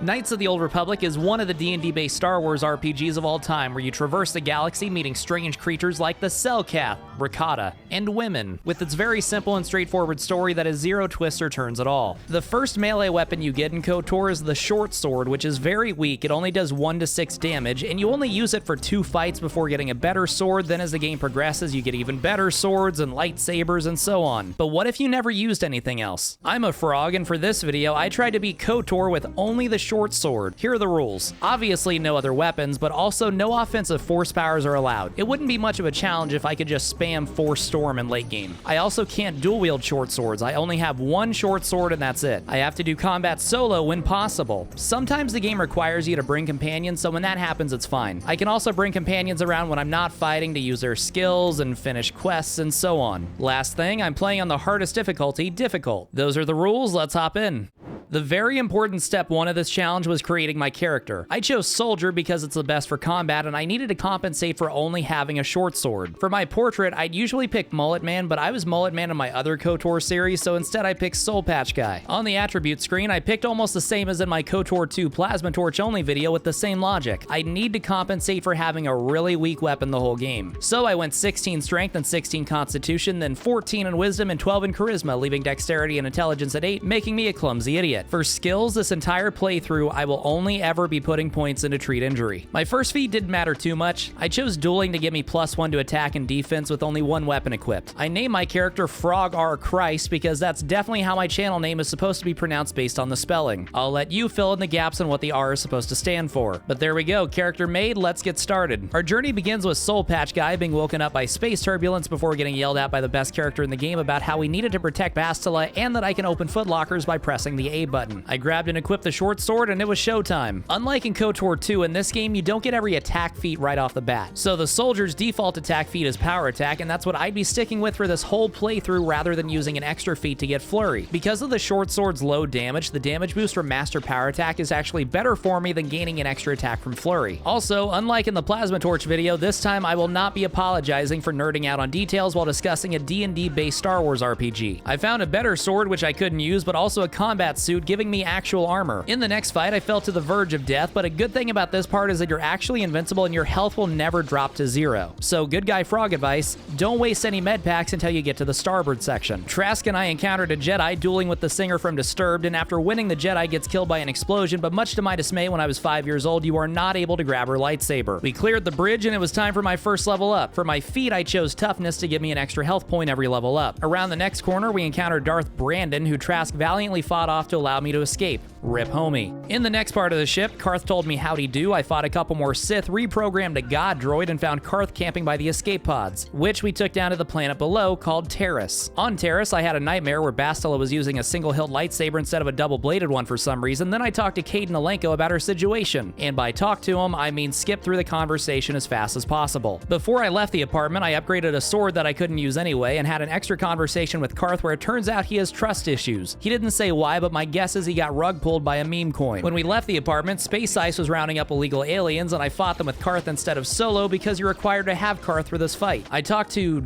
Knights of the Old Republic is one of the D&D-based Star Wars RPGs of all time, where you traverse the galaxy meeting strange creatures like the Selkath, Rakata, and women, with its very simple and straightforward story that has zero twists or turns at all. The first melee weapon you get in KOTOR is the short sword, which is very weak. It only does 1 to 6 damage, and you only use it for 2 fights before getting a better sword. Then as the game progresses, you get even better swords and lightsabers and so on. But what if you never used anything else? I'm a frog, and for this video, I tried to beat KOTOR with only the short sword. Here are the rules. Obviously no other weapons, but also no offensive force powers are allowed. It wouldn't be much of a challenge if I could just spam Force Storm in late game. I also can't dual wield short swords. I only have 1 short sword and that's it. I have to do combat solo when possible. Sometimes the game requires you to bring companions, so when that happens, it's fine. I can also bring companions around when I'm not fighting to use their skills and finish quests and so on. Last thing, I'm playing on the hardest difficulty, difficult. Those are the rules, let's hop in. The very important step 1 of this challenge was creating my character. I chose Soldier because it's the best for combat, and I needed to compensate for only having a short sword. For my portrait, I'd usually pick Mullet Man, but I was Mullet Man in my other KOTOR series, so instead I picked Soul Patch Guy. On the attribute screen, I picked almost the same as in my KOTOR 2 Plasma Torch only video with the same logic. I need to compensate for having a really weak weapon the whole game. So I went 16 Strength and 16 Constitution, then 14 in Wisdom and 12 in Charisma, leaving Dexterity and Intelligence at 8, making me a clumsy idiot. For skills, this entire playthrough, I will only ever be putting points into treat injury. My first feat didn't matter too much. I chose dueling to give me +1 to attack and defense with only 1 weapon equipped. I named my character Frogarchist because that's definitely how my channel name is supposed to be pronounced based on the spelling. I'll let you fill in the gaps on what the R is supposed to stand for. But there we go, character made, let's get started. Our journey begins with Soul Patch Guy being woken up by space turbulence before getting yelled at by the best character in the game about how we needed to protect Bastila and that I can open footlockers by pressing the A button. I grabbed and equipped the short sword and it was showtime. Unlike in KOTOR 2, in this game you don't get every attack feat right off the bat. So the soldier's default attack feat is power attack, and that's what I'd be sticking with for this whole playthrough rather than using an extra feat to get flurry. Because of the short sword's low damage, the damage boost from master power attack is actually better for me than gaining an extra attack from flurry. Also, unlike in the Plasma Torch video, this time I will not be apologizing for nerding out on details while discussing a D&D based Star Wars RPG. I found a better sword which I couldn't use, but also a combat suit giving me actual armor. In the next fight, I fell to the verge of death, but a good thing about this part is that you're actually invincible and your health will never drop to 0. So good guy frog advice, don't waste any med packs until you get to the starboard section. Trask and I encountered a Jedi dueling with the singer from Disturbed, and after winning, the Jedi gets killed by an explosion, but much to my dismay, when I was 5 years old, you are not able to grab her lightsaber. We cleared the bridge and it was time for my first level up. For my feat, I chose Toughness to give me an extra health point every level up. Around the next corner, we encountered Darth Brandon, who Trask valiantly fought off to allow me to escape. Rip homie. In the next part of the ship, Karth told me howdy do. I fought a couple more Sith, reprogrammed a god droid, and found Karth camping by the escape pods, which we took down to the planet below called Terrace. On Terrace, I had a nightmare where Bastila was using a single hilt lightsaber instead of a double-bladed one for some reason. Then I talked to Caden Alenko about her situation. And by talk to him, I mean skip through the conversation as fast as possible. Before I left the apartment, I upgraded a sword that I couldn't use anyway and had an extra conversation with Karth where it turns out he has trust issues. He didn't say why, but my guess is he got rug pulled by a meme coin. When we left the apartment, Space Ice was rounding up illegal aliens, and I fought them with Karth instead of solo because you're required to have Karth for this fight. I talked to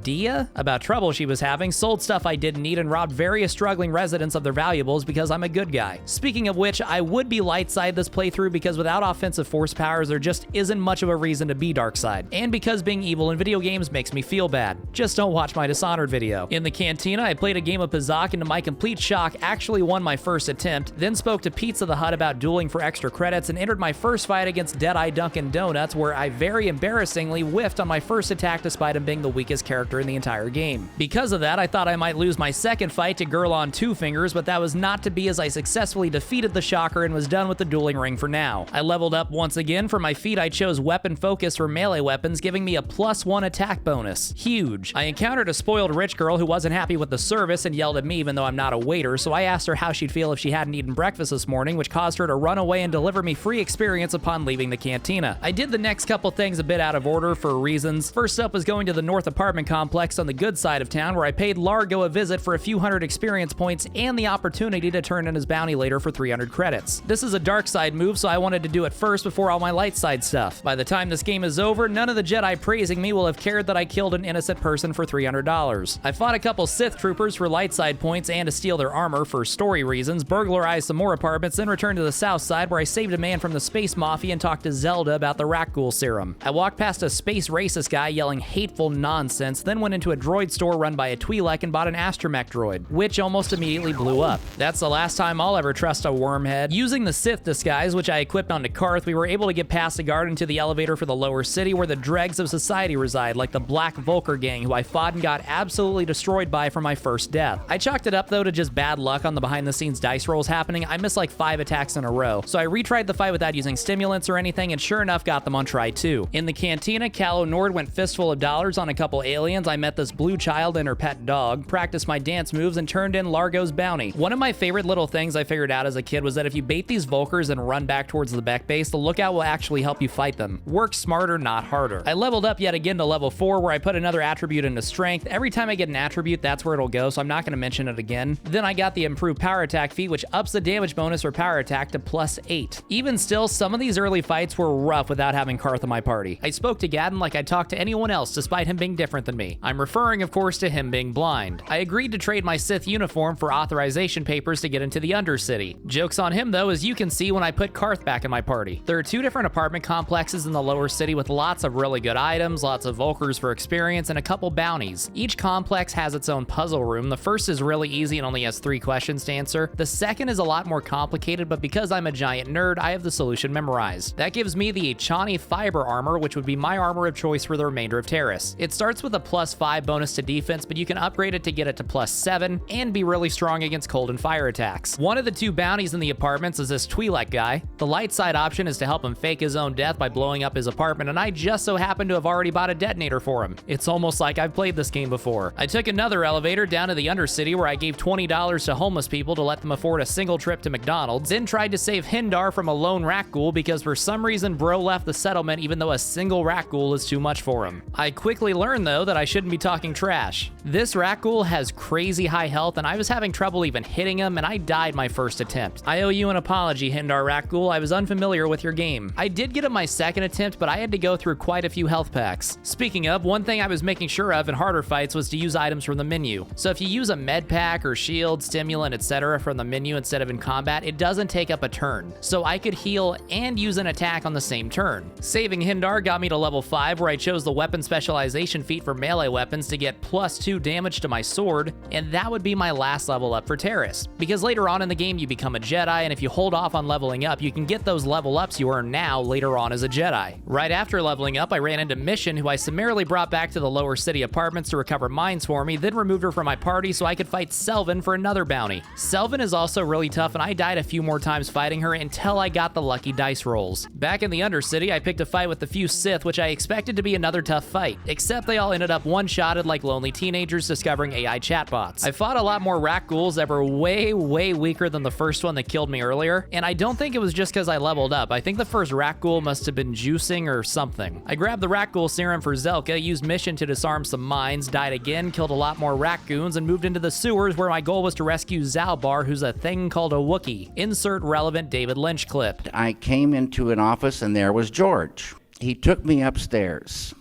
Dia about trouble she was having, sold stuff I didn't need, and robbed various struggling residents of their valuables because I'm a good guy. Speaking of which, I would be light side this playthrough because without offensive force powers, there just isn't much of a reason to be dark side. And because being evil in video games makes me feel bad. Just don't watch my Dishonored video. In the cantina, I played a game of Pazak and to my complete shock, actually won my first attempt, then spoke to Pizza the Hut about dueling for extra credits and entered my first fight against Deadeye Dunkin' Donuts, where I very embarrassingly whiffed on my first attack despite him being the weakest character in the entire game. Because of that, I thought I might lose my second fight to Girl on Two Fingers, but that was not to be as I successfully defeated the Shocker and was done with the dueling ring for now. I leveled up once again. For my feat, I chose Weapon Focus for melee weapons, giving me a +1 attack bonus. Huge. I encountered a spoiled rich girl who wasn't happy with the service and yelled at me even though I'm not a waiter, so I asked her how she'd feel if she hadn't eaten breakfast this morning, which caused her to run away and deliver me free experience upon leaving the cantina. I did the next couple things a bit out of order for reasons. First up was going to the North apartment apartment complex on the good side of town where I paid Largo a visit for a few hundred experience points and the opportunity to turn in his bounty later for 300 credits. This is a dark side move, so I wanted to do it first before all my light side stuff. By the time this game is over, none of the Jedi praising me will have cared that I killed an innocent person for $300. I fought a couple Sith troopers for light side points and to steal their armor for story reasons, burglarized some more apartments, then returned to the south side where I saved a man from the space mafia and talked to Zelda about the Rakghoul serum. I walked past a space racist guy yelling hateful nonsense, then went into a droid store run by a Twi'lek and bought an astromech droid, which almost immediately blew up. That's the last time I'll ever trust a wormhead. Using the Sith disguise, which I equipped onto Karth, we were able to get past the guard into the elevator for the lower city where the dregs of society reside, like the Black Vulcar gang, who I fought and got absolutely destroyed by for my first death. I chalked it up though to just bad luck on the behind-the-scenes dice rolls happening. I missed like 5 attacks in a row, so I retried the fight without using stimulants or anything, and sure enough got them on try 2. In the cantina, Calo Nord went fistful of dollars on a couple aliens. I met this blue child and her pet dog, practiced my dance moves, and turned in Largo's bounty. One of my favorite little things I figured out as a kid was that if you bait these Vulcars and run back towards the Beck base, the lookout will actually help you fight them. Work smarter, not harder. I leveled up yet again to level 4 where I put another attribute into strength. Every time I get an attribute, that's where it'll go, so I'm not going to mention it again. Then I got the improved power attack feat, which ups the damage bonus for power attack to +8. Even still, some of these early fights were rough without having Karth in my party. I spoke to Gadden like I'd talk to anyone else, despite him being different than me. I'm referring, of course, to him being blind. I agreed to trade my Sith uniform for authorization papers to get into the Undercity. Joke's on him, though, as you can see when I put Karth back in my party. There are 2 different apartment complexes in the lower city with lots of really good items, lots of Vulcars for experience, and a couple bounties. Each complex has its own puzzle room. The first is really easy and only has 3 questions to answer. The second is a lot more complicated, but because I'm a giant nerd, I have the solution memorized. That gives me the Chani Fiber Armor, which would be my armor of choice for the remainder of Terrace. It starts with a +5 bonus to defense, but you can upgrade it to get it to +7 and be really strong against cold and fire attacks. One of the 2 bounties in the apartments is this Twi'lek guy. The light side option is to help him fake his own death by blowing up his apartment, and I just so happen to have already bought a detonator for him. It's almost like I've played this game before. I took another elevator down to the Undercity where I gave $20 to homeless people to let them afford a single trip to McDonald's, then tried to save Hindar from a lone Rakghoul because for some reason bro left the settlement even though a single Rakghoul is too much for him. I quickly learned though that I shouldn't be talking trash. This Rakghoul has crazy high health and I was having trouble even hitting him and I died my first attempt. I owe you an apology, Hindar Rakghoul. I was unfamiliar with your game. I did get him my second attempt, but I had to go through quite a few health packs. Speaking of, one thing I was making sure of in harder fights was to use items from the menu. So if you use a med pack or shield, stimulant, etc. from the menu instead of in combat, it doesn't take up a turn. So I could heal and use an attack on the same turn. Saving Hindar got me to level 5 where I chose the weapon specialization feat for melee weapons to get +2 damage to my sword, and that would be my last level up for Terrace. Because later on in the game you become a Jedi, and if you hold off on leveling up, you can get those level ups you earn now later on as a Jedi. Right after leveling up, I ran into Mission, who I summarily brought back to the lower city apartments to recover mines for me, then removed her from my party so I could fight Selvin for another bounty. Selvin is also really tough, and I died a few more times fighting her until I got the lucky dice rolls. Back in the Undercity, I picked a fight with the few Sith, which I expected to be another tough fight, except they all ended up one-shotted like lonely teenagers discovering AI chatbots. I fought a lot more Rakghouls that were way weaker than the first one that killed me earlier, and I don't think it was just because I leveled up. I think the first Rakghoul must have been juicing or something. I grabbed the Rakghoul serum for Zelka, used Mission to disarm some mines, died again, killed a lot more Rakgoons, and moved into the sewers where my goal was to rescue Zalbar, who's a thing called a Wookiee. Insert relevant David Lynch clip. I came into an office and there was George. He took me upstairs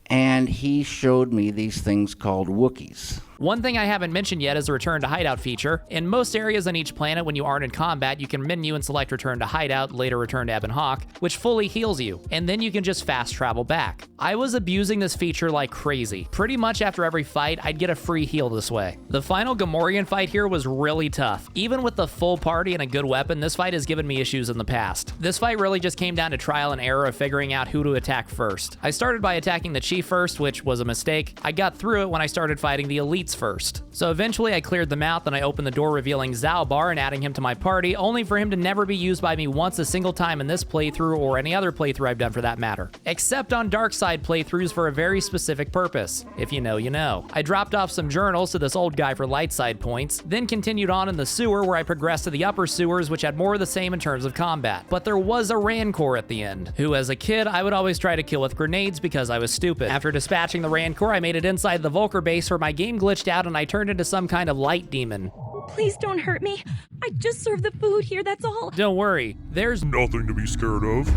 and he showed me these things called Wookiees. One thing I haven't mentioned yet is the Return to Hideout feature. In most areas on each planet, when you aren't in combat, you can menu and select Return to Hideout, later Return to Ebon Hawk, which fully heals you, and then you can just fast travel back. I was abusing this feature like crazy. Pretty much after every fight, I'd get a free heal this way. The final Gamorrean fight here was really tough. Even with the full party and a good weapon, this fight has given me issues in the past. This fight really just came down to trial and error of figuring out who to attack first. I started by attacking the Chief first, which was a mistake. I got through it when I started fighting the Elite elites first. So eventually I cleared them out, then I opened the door revealing Zalbar and adding him to my party, only for him to never be used by me once a single time in this playthrough or any other playthrough I've done for that matter. Except on dark side playthroughs for a very specific purpose. If you know, you know. I dropped off some journals to this old guy for light side points, then continued on in the sewer where I progressed to the upper sewers, which had more of the same in terms of combat. But there was a Rancor at the end, who as a kid I would always try to kill with grenades because I was stupid. After dispatching the Rancor, I made it inside the Volker base where my game glitched out and I turned into some kind of light demon. Please don't hurt me. I just served the food here, that's all. Don't worry, there's nothing to be scared of.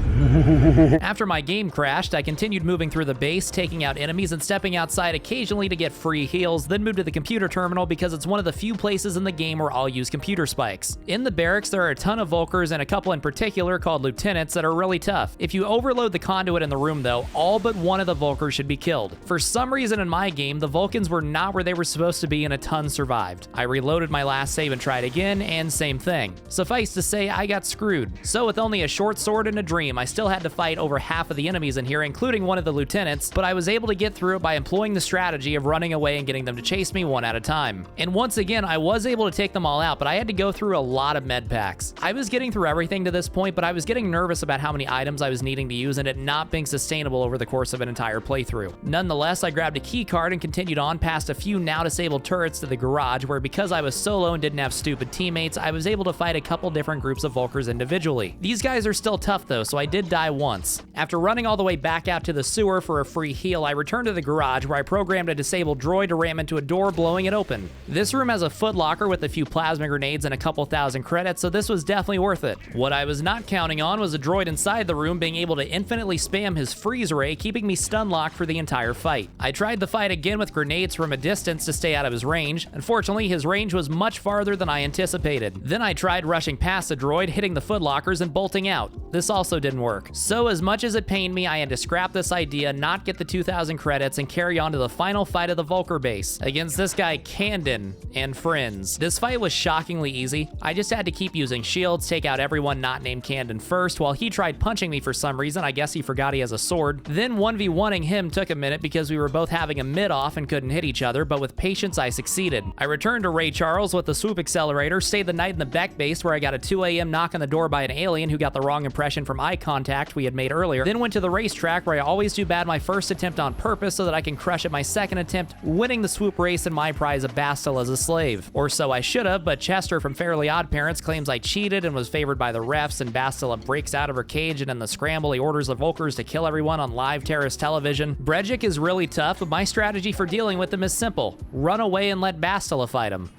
After my game crashed, I continued moving through the base, taking out enemies and stepping outside occasionally to get free heals, then moved to the computer terminal because it's one of the few places in the game where I'll use computer spikes. In the barracks, there are a ton of Volkers and a couple in particular called lieutenants that are really tough. If you overload the conduit in the room though, all but one of the Volkers should be killed. For some reason in my game, the Vulcans were not where they were supposed to be and a ton survived. I reloaded my last save and tried again, and same thing. Suffice to say, I got screwed. So with only a short sword and a dream, I still had to fight over half of the enemies in here, including one of the lieutenants, but I was able to get through it by employing the strategy of running away and getting them to chase me one at a time. And once again, I was able to take them all out, but I had to go through a lot of med packs. I was getting through everything to this point, but I was getting nervous about how many items I was needing to use and it not being sustainable over the course of an entire playthrough. Nonetheless, I grabbed a key card and continued on past a few now disabled turrets to the garage, where because I was solo and didn't have stupid teammates, I was able to fight a couple different groups of Volkers individually. These guys are still tough though, so I did die once. After running all the way back out to the sewer for a free heal, I returned to the garage where I programmed a disabled droid to ram into a door, blowing it open. This room has a footlocker with a few plasma grenades and a couple thousand credits, so this was definitely worth it. What I was not counting on was a droid inside the room being able to infinitely spam his freeze ray, keeping me stun locked for the entire fight. I tried the fight again with grenades from a distance to stay out of his range. Unfortunately, his range was much farther than I anticipated. Then I tried rushing past the droid, hitting the footlockers and bolting out. This also didn't work. So as much as it pained me, I had to scrap this idea, not get the 2,000 credits, and carry on to the final fight of the Volker base against this guy Candon and friends. This fight was shockingly easy. I just had to keep using shields, take out everyone not named Candon first, while he tried punching me for some reason. I guess he forgot he has a sword. Then 1v1ing him took a minute because we were both having a mid off and couldn't hit each other, but with patience I succeeded. I returned to Ray Charles with the swoop accelerator, stayed the night in the Beck base where I got a 2 a.m. knock on the door by an alien who got the wrong impression from eye contact we had made earlier, then went to the racetrack where I always do bad my first attempt on purpose so that I can crush it my second attempt, winning the swoop race and my prize of Bastille as a slave. Or so I should have, but Chester from Fairly Odd Parents claims I cheated and was favored by the refs, and Bastille breaks out of her cage, and in the scramble he orders the Volkers to kill everyone on live terrorist television. Brejic is really tough, but my strategy for dealing with him is simple. Run away and let Bastille fight him.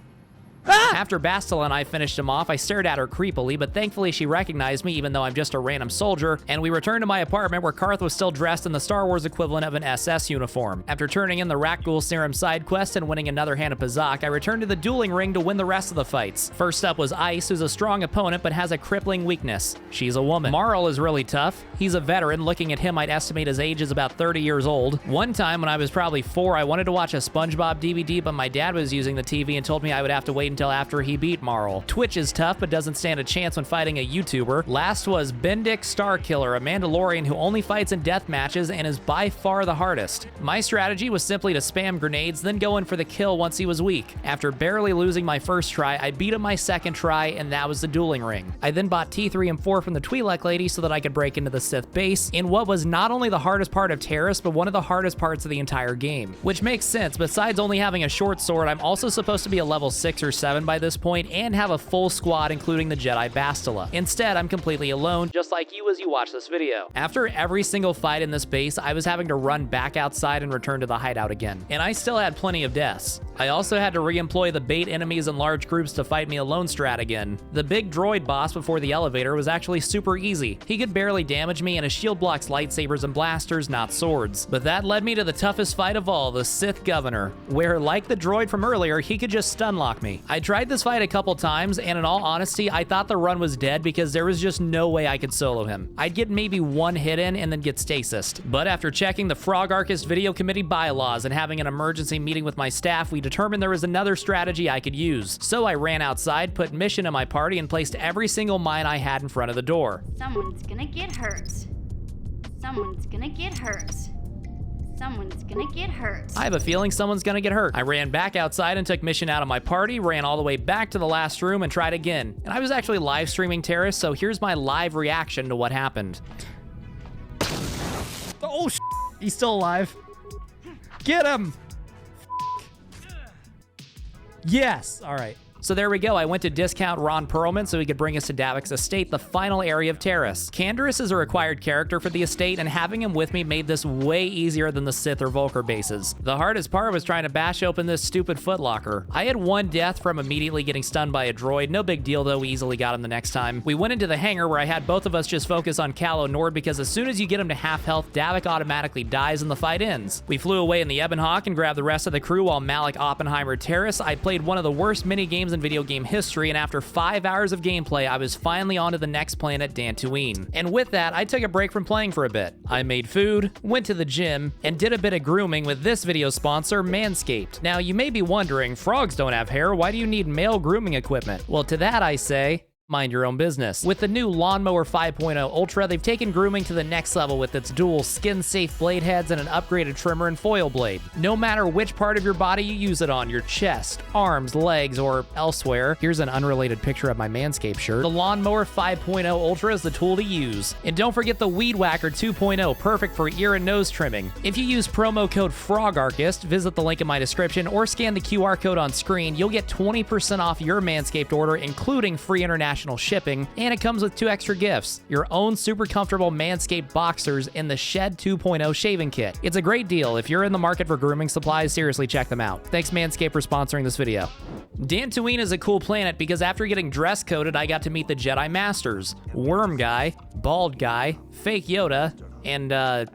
After Bastille and I finished him off, I stared at her creepily, but thankfully she recognized me even though I'm just a random soldier, and we returned to my apartment where Karth was still dressed in the Star Wars equivalent of an SS uniform. After turning in the Rakghoul Serum side quest and winning another hand of Pazak, I returned to the dueling ring to win the rest of the fights. First up was Ice, who's a strong opponent but has a crippling weakness. She's a woman. Marl is really tough. He's a veteran. Looking at him, I'd estimate his age is about 30 years old. One time when I was probably 4, I wanted to watch a SpongeBob DVD, but my dad was using the TV and told me I would have to wait until after he beat Marl. Twitch is tough but doesn't stand a chance when fighting a YouTuber. Last was Bendik Starkiller, a Mandalorian who only fights in death matches and is by far the hardest. My strategy was simply to spam grenades, then go in for the kill once he was weak. After barely losing my first try, I beat him my second try, and that was the dueling ring. I then bought T3 and 4 from the Twi'lek lady so that I could break into the Sith base in what was not only the hardest part of Terrace, but one of the hardest parts of the entire game. Which makes sense. Besides only having a short sword, I'm also supposed to be a level 6 or 7 by this point and have a full squad including the Jedi Bastila. Instead, I'm completely alone, just like you as you watch this video. After every single fight in this base, I was having to run back outside and return to the hideout again. And I still had plenty of deaths. I also had to re-employ the bait enemies in large groups to fight me alone strat again. The big droid boss before the elevator was actually super easy. He could barely damage me and his shield blocks lightsabers and blasters, not swords. But that led me to the toughest fight of all, the Sith Governor, where like the droid from earlier, he could just stun lock me. I tried this fight a couple times, and in all honesty, I thought the run was dead because there was just no way I could solo him. I'd get maybe one hit in and then get stasised. But after checking the Frogarchist video committee bylaws and having an emergency meeting with my staff, we determined there was another strategy I could use. So I ran outside, put Mission in my party, and placed every single mine I had in front of the door. Someone's gonna get hurt. Someone's gonna get hurt. Someone's gonna get hurt. I have a feeling someone's gonna get hurt. I ran back outside and took mission out of my party, ran all the way back to the last room and tried again. And I was actually live streaming Terrace, so here's my live reaction to what happened. Oh, he's still alive. Get him! Yes, all right. So there we go. I went to discount Ron Perlman so he could bring us to Davik's estate, the final area of Terrace. Canderous is a required character for the estate, and having him with me made this way easier than the Sith or Volker bases. The hardest part was trying to bash open this stupid footlocker. I had one death from immediately getting stunned by a droid. No big deal though, we easily got him the next time. We went into the hangar where I had both of us just focus on Cal Nord because as soon as you get him to half health, Davik automatically dies and the fight ends. We flew away in the Ebonhawk and grabbed the rest of the crew while Malik Oppenheimer Terrace. I played one of the worst mini games in video game history, and after 5 hours of gameplay, I was finally on to the next planet, Dantooine. And with that, I took a break from playing for a bit. I made food, went to the gym, and did a bit of grooming with this video sponsor, Manscaped. Now, you may be wondering, frogs don't have hair, why do you need male grooming equipment? Well, to that I say, mind your own business. With the new Lawnmower 5.0 Ultra, they've taken grooming to the next level with its dual skin-safe blade heads and an upgraded trimmer and foil blade. No matter which part of your body you use it on, your chest, arms, legs, or elsewhere, here's an unrelated picture of my Manscaped shirt, the Lawnmower 5.0 Ultra is the tool to use. And don't forget the Weed Whacker 2.0, perfect for ear and nose trimming. If you use promo code Frogarchist, visit the link in my description, or scan the QR code on screen, you'll get 20% off your Manscaped order, including free international shipping, and it comes with 2 extra gifts: your own super comfortable Manscaped boxers and the Shed 2.0 shaving kit. It's a great deal. If you're in the market for grooming supplies, seriously check them out. Thanks Manscaped for sponsoring this video. Dantooine is a cool planet because after getting dress coded, I got to meet the Jedi Masters: Worm Guy, Bald Guy, Fake Yoda, and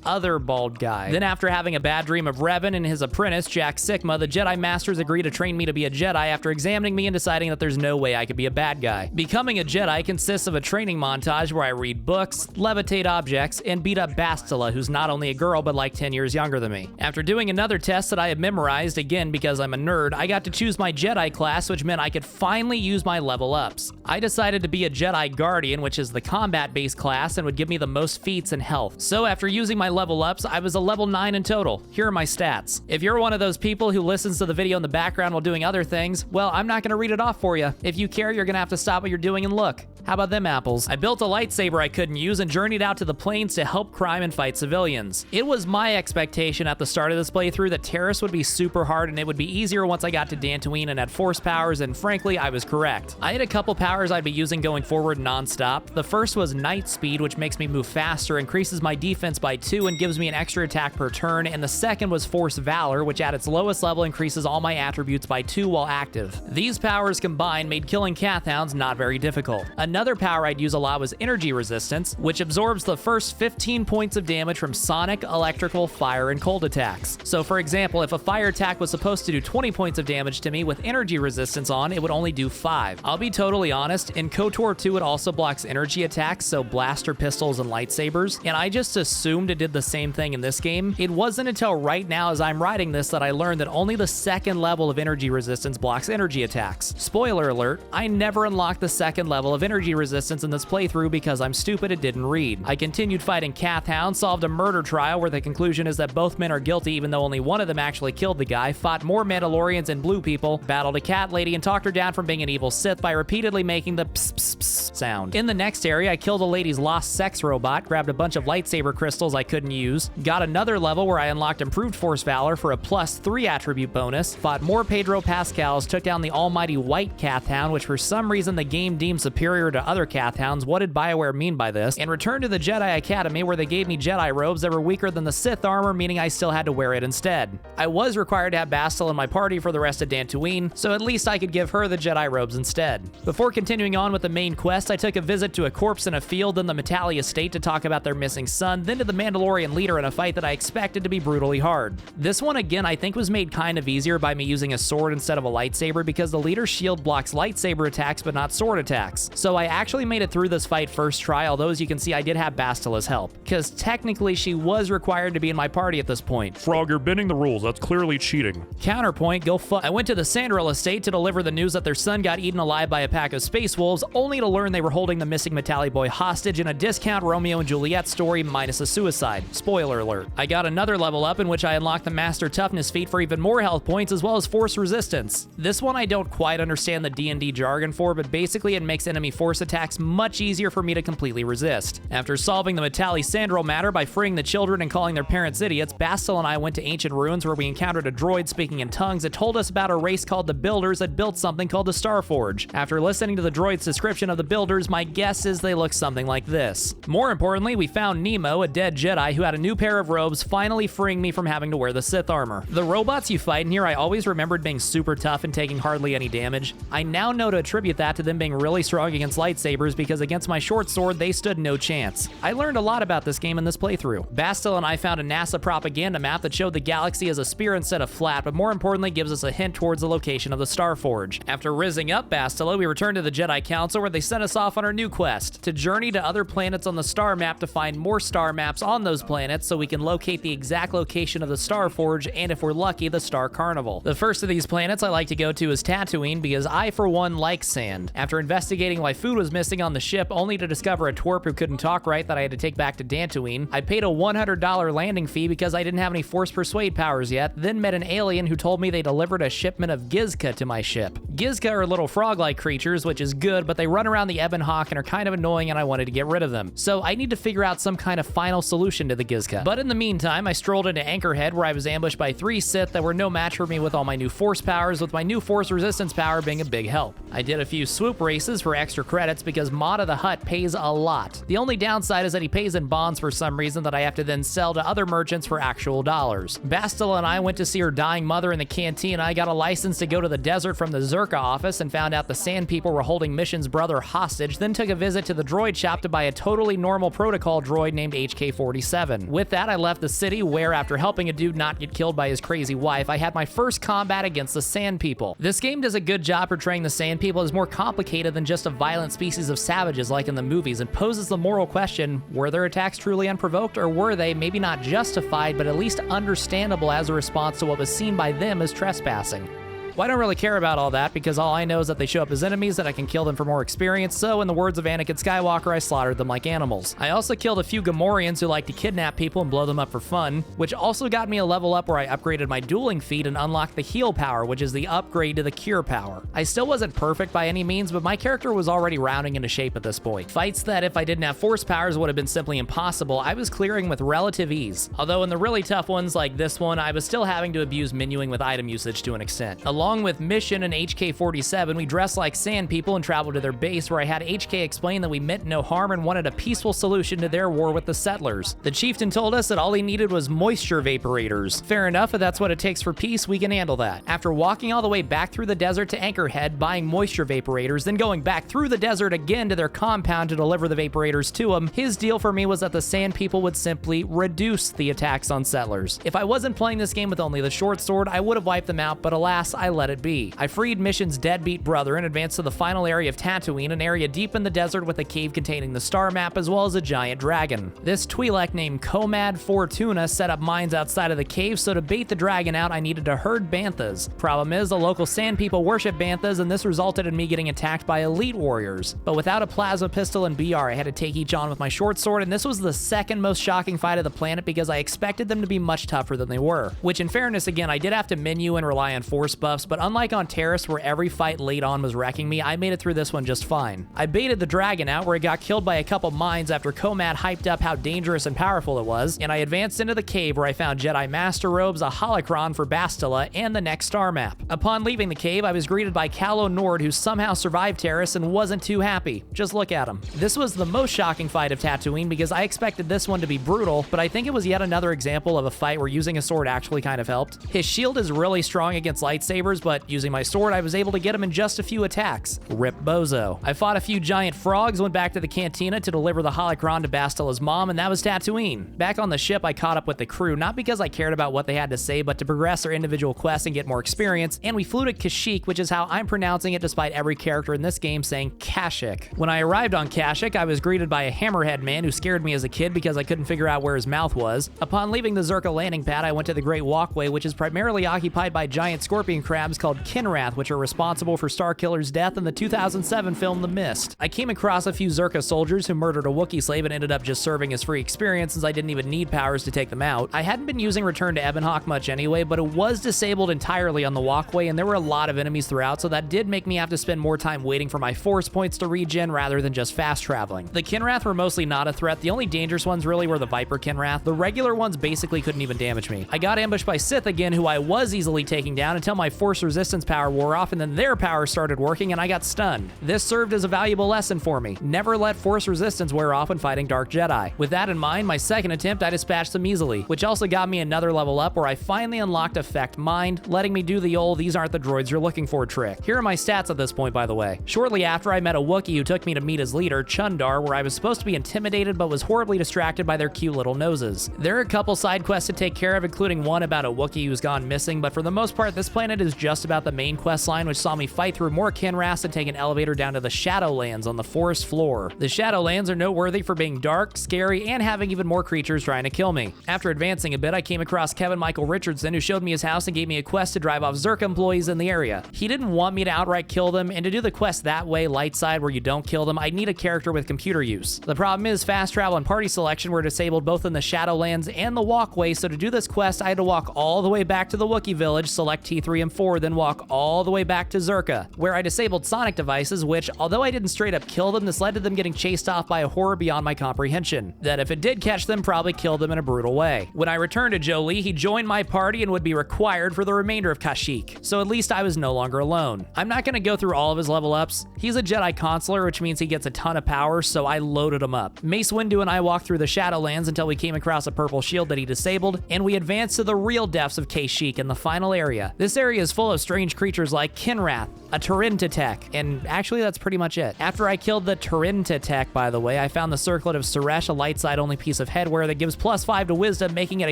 other bald guy. Then after having a bad dream of Revan and his apprentice, Jack Sigma, the Jedi Masters agreed to train me to be a Jedi after examining me and deciding that there's no way I could be a bad guy. Becoming a Jedi consists of a training montage where I read books, levitate objects, and beat up Bastila, who's not only a girl but like 10 years younger than me. After doing another test that I had memorized, again because I'm a nerd, I got to choose my Jedi class, which meant I could finally use my level ups. I decided to be a Jedi Guardian, which is the combat-based class and would give me the most feats and health. So after using my level ups, I was a level 9 in total. Here are my stats. If you're one of those people who listens to the video in the background while doing other things, well, I'm not gonna read it off for you. If you care, you're gonna have to stop what you're doing and look. How about them apples? I built a lightsaber I couldn't use and journeyed out to the plains to help crime and fight civilians. It was my expectation at the start of this playthrough that Terrace would be super hard and it would be easier once I got to Dantooine and had force powers, and frankly, I was correct. I had a couple powers I'd be using going forward non-stop. The first was Night Speed, which makes me move faster, increases my defense by 2, and gives me an extra attack per turn, and the second was Force Valor, which at its lowest level increases all my attributes by 2 while active. These powers combined made killing Kathhounds not very difficult. Another power I'd use a lot was Energy Resistance, which absorbs the first 15 points of damage from sonic, electrical, fire, and cold attacks. So for example, if a fire attack was supposed to do 20 points of damage to me, with Energy Resistance on, it would only do 5. I'll be totally honest, in KOTOR 2 it also blocks energy attacks, so blaster pistols and lightsabers, and I just assumed it did the same thing in this game. It wasn't until right now as I'm writing this that I learned that only the second level of energy resistance blocks energy attacks. Spoiler alert, I never unlocked the second level of energy resistance in this playthrough because I'm stupid and didn't read. I continued fighting Kathhound, solved a murder trial where the conclusion is that both men are guilty even though only one of them actually killed the guy, fought more Mandalorians and blue people, battled a cat lady, and talked her down from being an evil Sith by repeatedly making the pss pss pss sound. In the next area, I killed a lady's lost sex robot, grabbed a bunch of lightsaber crystals I couldn't use, got another level where I unlocked improved Force Valor for a +3 attribute bonus, fought more Pedro Pascals, took down the almighty White Kathhound, which for some reason the game deemed superior to other Kathhounds. What did BioWare mean by this? And returned to the Jedi Academy where they gave me Jedi robes that were weaker than the Sith armor, meaning I still had to wear it instead. I was required to have Bastila in my party for the rest of Dantooine, so at least I could give her the Jedi robes instead. Before continuing on with the main quest, I took a visit to a corpse in a field, then the Metali estate to talk about their missing son, then to the Mandalorian leader in a fight that I expected to be brutally hard. This one again I think was made kind of easier by me using a sword instead of a lightsaber because the leader's shield blocks lightsaber attacks but not sword attacks. So I actually made it through this fight first try, although as you can see I did have Bastila's help, because technically she was required to be in my party at this point. Frog, you're bending the rules. That's clearly cheating. Counterpoint, go fuck. I went to the Sandril estate to deliver the news that their son got eaten alive by a pack of space wolves, only to learn they were holding the missing Metali boy hostage in a discount Romeo and Juliet story minus a suicide. died. Spoiler alert. I got another level up in which I unlocked the Master Toughness feat for even more health points as well as force resistance. This one I don't quite understand the D&D jargon for, but basically it makes enemy force attacks much easier for me to completely resist. After solving the Metalli-Sandral matter by freeing the children and calling their parents idiots, Bastil and I went to ancient ruins where we encountered a droid speaking in tongues that told us about a race called the Builders that built something called the Starforge. After listening to the droid's description of the Builders, my guess is they look something like this. More importantly, we found Nemo, a dead Jedi who had a new pair of robes, finally freeing me from having to wear the Sith armor. The robots you fight in here I always remembered being super tough and taking hardly any damage. I now know to attribute that to them being really strong against lightsabers because against my short sword they stood no chance. I learned a lot about this game in this playthrough. Bastil and I found a NASA propaganda map that showed the galaxy as a sphere instead of flat, but more importantly gives us a hint towards the location of the Starforge. After rizzing up Bastila, we returned to the Jedi Council where they sent us off on our new quest to journey to other planets on the star map to find more star maps on those planets so we can locate the exact location of the Starforge and, if we're lucky, the Star Carnival. The first of these planets I like to go to is Tatooine because I, for one, like sand. After investigating why food was missing on the ship only to discover a twerp who couldn't talk right that I had to take back to Dantooine, I paid a $100 landing fee because I didn't have any Force Persuade powers yet, then met an alien who told me they delivered a shipment of Gizka to my ship. Gizka are little frog-like creatures, which is good, but they run around the Ebon Hawk and are kind of annoying and I wanted to get rid of them. So I need to figure out some kind of final solution to the Gizka. But in the meantime, I strolled into Anchorhead where I was ambushed by 3 Sith that were no match for me with all my new Force powers, with my new Force Resistance power being a big help. I did a few swoop races for extra credits because Mata the Hutt pays a lot. The only downside is that he pays in bonds for some reason that I have to then sell to other merchants for actual dollars. Bastila and I went to see her dying mother in the canteen. I got a license to go to the desert from the Zerka office and found out the Sand People were holding Mission's brother hostage, then took a visit to the droid shop to buy a totally normal protocol droid named HK-47. With that, I left the city where, after helping a dude not get killed by his crazy wife, I had my first combat against the Sand People. This game does a good job portraying the Sand People as more complicated than just a violent species of savages like in the movies, and poses the moral question, were their attacks truly unprovoked, or were they maybe not justified, but at least understandable as a response to what was seen by them as trespassing? Well, I don't really care about all that because all I know is that they show up as enemies, that I can kill them for more experience, so in the words of Anakin Skywalker, I slaughtered them like animals. I also killed a few Gamorreans who like to kidnap people and blow them up for fun, which also got me a level up where I upgraded my dueling feat and unlocked the heal power, which is the upgrade to the cure power. I still wasn't perfect by any means, but my character was already rounding into shape at this point. Fights that, if I didn't have force powers, would have been simply impossible, I was clearing with relative ease. Although in the really tough ones like this one, I was still having to abuse menuing with item usage to an extent. Along with Mission and HK-47, we dressed like Sand People and traveled to their base where I had HK explain that we meant no harm and wanted a peaceful solution to their war with the settlers. The chieftain told us that all he needed was moisture vaporators. Fair enough, if that's what it takes for peace, we can handle that. After walking all the way back through the desert to Anchorhead, buying moisture vaporators, then going back through the desert again to their compound to deliver the vaporators to him, his deal for me was that the Sand People would simply reduce the attacks on settlers. If I wasn't playing this game with only the short sword, I would have wiped them out, but alas, I let it be. I freed Mission's deadbeat brother and advanced to the final area of Tatooine, an area deep in the desert with a cave containing the star map as well as a giant dragon. This Twi'lek named Comad Fortuna set up mines outside of the cave, so to bait the dragon out, I needed to herd banthas. Problem is, the local Sand People worship banthas, and this resulted in me getting attacked by elite warriors. But without a plasma pistol and BR, I had to take each on with my short sword, and this was the second most shocking fight of the planet because I expected them to be much tougher than they were. Which, in fairness, again, I did have to menu and rely on force buffs, but unlike on Terrace, where every fight late on was wrecking me, I made it through this one just fine. I baited the dragon out where it got killed by a couple mines after Comad hyped up how dangerous and powerful it was, and I advanced into the cave where I found Jedi Master Robes, a holocron for Bastila, and the next star map. Upon leaving the cave, I was greeted by Calo Nord, who somehow survived Terrace and wasn't too happy. Just look at him. This was the most shocking fight of Tatooine because I expected this one to be brutal, but I think it was yet another example of a fight where using a sword actually kind of helped. His shield is really strong against lightsabers, but using my sword, I was able to get him in just a few attacks. Rip Bozo. I fought a few giant frogs, went back to the cantina to deliver the holocron to Bastila's mom, and that was Tatooine. Back on the ship, I caught up with the crew, not because I cared about what they had to say, but to progress their individual quests and get more experience, and we flew to Kashyyyk, which is how I'm pronouncing it despite every character in this game saying Kashyyyk. When I arrived on Kashyyyk, I was greeted by a hammerhead man who scared me as a kid because I couldn't figure out where his mouth was. Upon leaving the Zerka landing pad, I went to the Great Walkway, which is primarily occupied by giant scorpion crabs crabs called Kinrath, which are responsible for Starkiller's death in the 2007 film The Mist. I came across a few Zerka soldiers who murdered a Wookiee slave and ended up just serving as free experience since I didn't even need powers to take them out. I hadn't been using Return to Ebonhawk much anyway, but it was disabled entirely on the walkway and there were a lot of enemies throughout, so that did make me have to spend more time waiting for my force points to regen rather than just fast traveling. The Kinrath were mostly not a threat. The only dangerous ones really were the Viper Kinrath. The regular ones basically couldn't even damage me. I got ambushed by Sith again, who I was easily taking down until my force resistance power wore off and then their power started working and I got stunned. This served as a valuable lesson for me. Never let force resistance wear off when fighting Dark Jedi. With that in mind, my second attempt I dispatched them easily, which also got me another level up where I finally unlocked Effect Mind, letting me do the old "these aren't the droids you're looking for" trick. Here are my stats at this point, by the way. Shortly after, I met a Wookiee who took me to meet his leader, Chundar, where I was supposed to be intimidated but was horribly distracted by their cute little noses. There are a couple side quests to take care of, including one about a Wookiee who's gone missing, but for the most part, this planet is just about the main quest line, which saw me fight through more Kinraths and take an elevator down to the Shadowlands on the forest floor. The Shadowlands are noteworthy for being dark, scary, and having even more creatures trying to kill me. After advancing a bit, I came across Kevin Michael Richardson, who showed me his house and gave me a quest to drive off Zerka employees in the area. He didn't want me to outright kill them, and to do the quest that way, light side, where you don't kill them, I'd need a character with computer use. The problem is fast travel and party selection were disabled both in the Shadowlands and the walkway, so to do this quest, I had to walk all the way back to the Wookiee village, select T3 and 4, then walk all the way back to Zerka, where I disabled sonic devices, which, although I didn't straight up kill them, this led to them getting chased off by a horror beyond my comprehension. That if it did catch them, probably killed them in a brutal way. When I returned to Jolee, he joined my party and would be required for the remainder of Kashyyyk, so at least I was no longer alone. I'm not going to go through all of his level ups. He's a Jedi Consular, which means he gets a ton of power, so I loaded him up. Mace Windu and I walked through the Shadowlands until we came across a purple shield that he disabled, and we advanced to the real depths of Kashyyyk in the final area. This area is full of strange creatures like Kinrath, a Tarintatek, and actually that's pretty much it. After I killed the Tarintatek, by the way, I found the Circlet of Suresh, a light side only piece of headwear that gives +5 to wisdom, making it a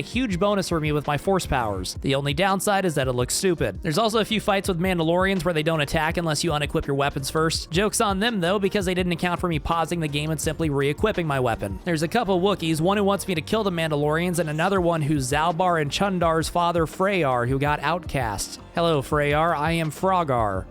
huge bonus for me with my force powers. The only downside is that it looks stupid. There's also a few fights with Mandalorians where they don't attack unless you unequip your weapons first. Joke's on them though, because they didn't account for me pausing the game and simply re-equipping my weapon. There's a couple Wookiees, one who wants me to kill the Mandalorians and another one who's Zalbar and Chundar's father Freyar, who got outcast. Hello Freyar, I am Frogarchist.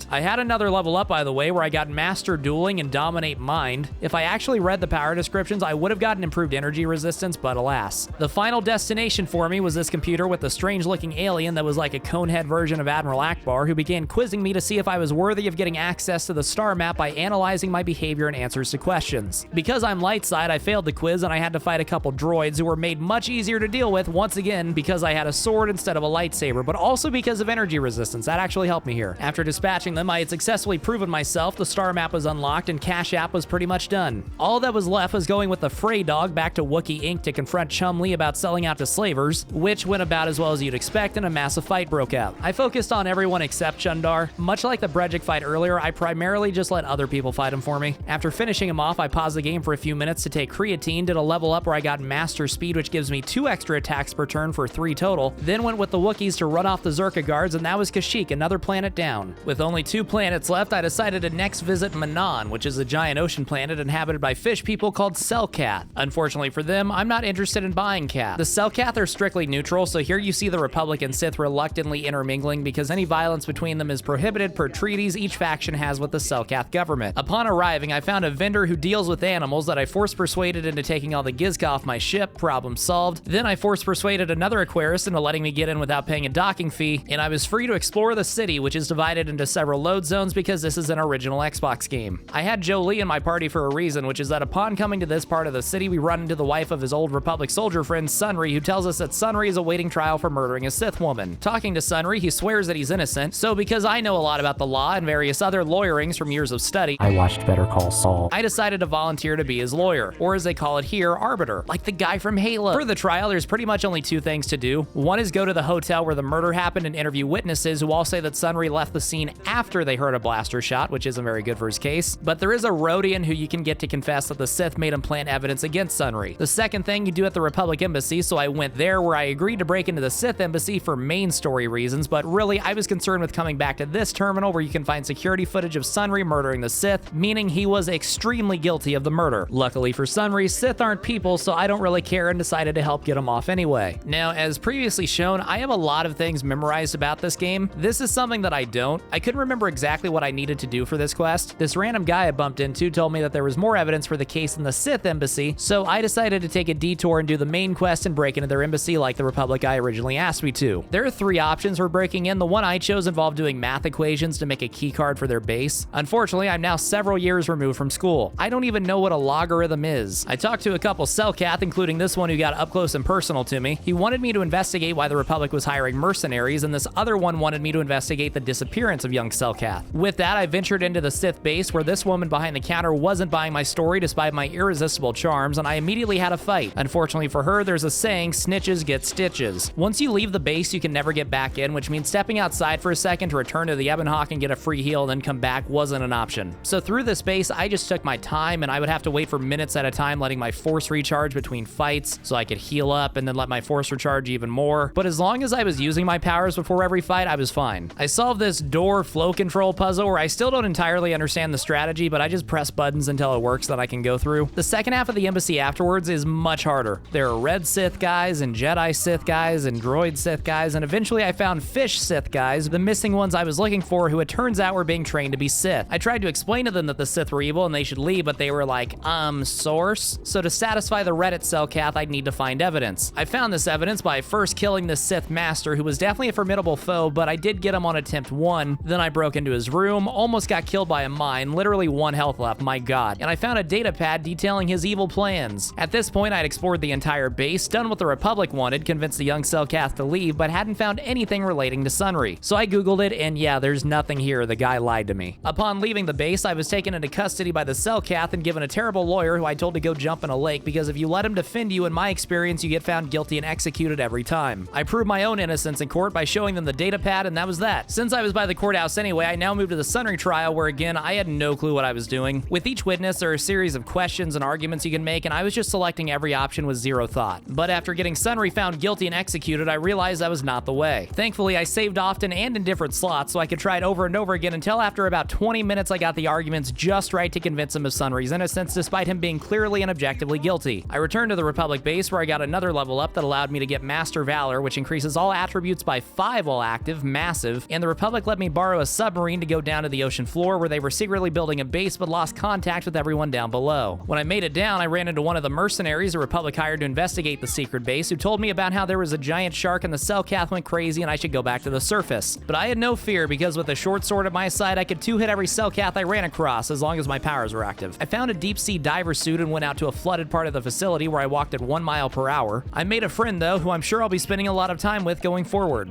I had another level up, by the way, where I got Master Dueling and Dominate Mind. If I actually read the power descriptions, I would have gotten improved energy resistance, but alas. The final destination for me was this computer with a strange-looking alien that was like a conehead version of Admiral Akbar, who began quizzing me to see if I was worthy of getting access to the star map by analyzing my behavior and answers to questions. Because I'm light side, I failed the quiz and I had to fight a couple droids who were made much easier to deal with, once again, because I had a sword instead of a lightsaber, but also because of energy resistance. That actually helped me here. After dispatching them, I had successfully proven myself, the star map was unlocked, and Cash App was pretty much done. All that was left was going with the Frey Dog back to Wookiee Inc. to confront Chumlee about selling out to slavers, which went about as well as you'd expect, and a massive fight broke out. I focused on everyone except Chundar. Much like the Brejik fight earlier, I primarily just let other people fight him for me. After finishing him off, I paused the game for a few minutes to take creatine, did a level up where I got Master Speed, which gives me 2 extra attacks per turn for 3 total, then went with the Wookiees to run off the Zerka guards, and that was Kashyyyk, another planet down. With only 2 planets left, I decided to next visit Manon, which is a giant ocean planet inhabited by fish people called Selkath. Unfortunately for them, I'm not interested in buying Kath. The Selkath are strictly neutral, so here you see the Republic and Sith reluctantly intermingling because any violence between them is prohibited per treaties each faction has with the Selkath government. Upon arriving, I found a vendor who deals with animals that I force persuaded into taking all the Gizka off my ship, problem solved. Then I force persuaded another Aquarius into letting me get in without paying a docking fee, and I was free to explore the city, which is divided into several load zones because this is an original Xbox game. I had Jolee in my party for a reason, which is that upon coming to this part of the city, we run into the wife of his old Republic soldier friend, Sunry, who tells us that Sunry is awaiting trial for murdering a Sith woman. Talking to Sunry, he swears that he's innocent, so because I know a lot about the law and various other lawyerings from years of study, I watched Better Call Saul. I decided to volunteer to be his lawyer, or as they call it here, arbiter, like the guy from Halo. For the trial, there's pretty much only 2 things to do. One is go to the hotel where the murder happened and interview witnesses who all say that Sunry left the scene after they heard a blaster shot, which isn't very good for his case. But there is a Rhodian who you can get to confess that the Sith made him plant evidence against Sunry. The second thing you do at the Republic Embassy, so I went there where I agreed to break into the Sith Embassy for main story reasons, but really I was concerned with coming back to this terminal where you can find security footage of Sunry murdering the Sith, meaning he was extremely guilty of the murder. Luckily for Sunry, Sith aren't people, so I don't really care and decided to help get him off anyway. Now, as previously shown, I have a lot of things memorized about this game. This is something that I don't. I couldn't remember exactly what I needed to do for this quest. This random guy I bumped into told me that there was more evidence for the case in the Sith Embassy, so I decided to take a detour and do the main quest and break into their embassy like the Republic guy originally asked me to. There are 3 options for breaking in. The one I chose involved doing math equations to make a keycard for their base. Unfortunately, I'm now several years removed from school. I don't even know what a logarithm is. I talked to a couple Selkath, including this one who got up close and personal to me. He wanted me to investigate why the Republic was hiring mercenaries, and this other one wanted me to investigate the disappearance of young Selkath. With that, I ventured into the Sith base where this woman behind the counter wasn't buying my story despite my irresistible charms, and I immediately had a fight. Unfortunately for her, there's a saying, snitches get stitches. Once you leave the base, you can never get back in, which means stepping outside for a second to return to the Ebonhawk and get a free heal and then come back wasn't an option. So through this base, I just took my time, and I would have to wait for minutes at a time, letting my force recharge between fights so I could heal up and then let my force recharge even more. But as long as I was using my powers before every fight, I was fine. I solved this door flow control puzzle where I still don't entirely understand the strategy, but I just press buttons until it works that I can go through. The second half of the embassy afterwards is much harder. There are red Sith guys and Jedi Sith guys and droid Sith guys, and eventually I found fish Sith guys, the missing ones I was looking for, who it turns out were being trained to be Sith. I tried to explain to them that the Sith were evil and they should leave, but they were like, source? So to satisfy the Reddit Selkath, I'd need to find evidence. I found this evidence by first killing the Sith Master, who was definitely a formidable foe, but I did get him on attempt 1. Then I broke into his room, almost got killed by a mine, literally 1 health left, my god. And I found a data pad detailing his evil plans. At this point, I'd explored the entire base, done what the Republic wanted, convinced the young Selkath to leave, but hadn't found anything relating to Sunry. So I googled it, and yeah, there's nothing here. The guy lied to me. Upon leaving the base, I was taken into custody by the Selkath and given a terrible lawyer who I told to go jump in a lake, because if you let him defend you, in my experience, you get found guilty and executed every time. I proved my own innocence in court by showing them the data pad, and that was that. Since I was by the courthouse anyway, I now moved to the Sunry trial, where again, I had no clue what I was doing. With each witness, there are a series of questions and arguments you can make, and I was just selecting every option with zero thought. But after getting Sunry found guilty and executed, I realized that was not the way. Thankfully, I saved often and in different slots, so I could try it over and over again until after about 20 minutes I got the arguments just right to convince him of Sunry's innocence, despite him being clearly and objectively guilty. I returned to the Republic base, where I got another level up that allowed me to get Master Valor, which increases all attributes by 5 while active, massive, and the Republic let me borrow a submarine to go down to the ocean floor, where they were secretly building a base but lost contact with everyone down below. When I made it down, I ran into one of the mercenaries the Republic hired to investigate the secret base, who told me about how there was a giant shark and the Selkath went crazy and I should go back to the surface. But I had no fear, because with a short sword at my side, I could 2-hit every Selkath I ran across as long as my powers were active. I found a deep sea diver suit and went out to a flooded part of the facility where I walked at 1 mile per hour. I made a friend though, who I'm sure I'll be spending a lot of time with going forward.